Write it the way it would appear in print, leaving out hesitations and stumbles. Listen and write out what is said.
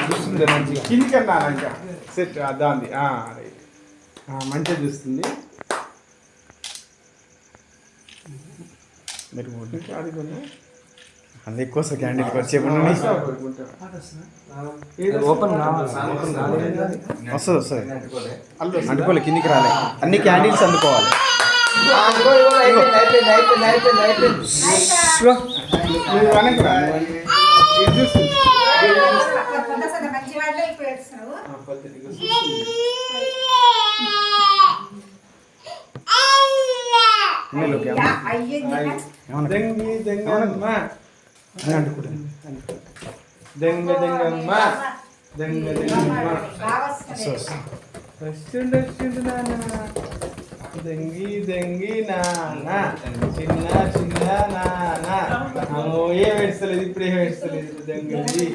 చూస్తుంది మంచిగా కిందికన్నా ఇంకా సెట్ దాంది రైట్ మంచిగా చూస్తుంది మీరు అది అంత ఎక్కువ వస్తుంది క్యాండిల్కి వచ్చేప్పుడు ఓపెన్ వస్తుంది వస్తుంది అందుకోలే కిందికి రాలే అన్ని క్యాండిల్స్ అందుకోవాలి దెంగి దెంగి నానా చిన్న చిన్న నానా ఏం ఏడుస్తలేదు ఇప్పుడు ఏం ఏడుస్తలేదు దెంగి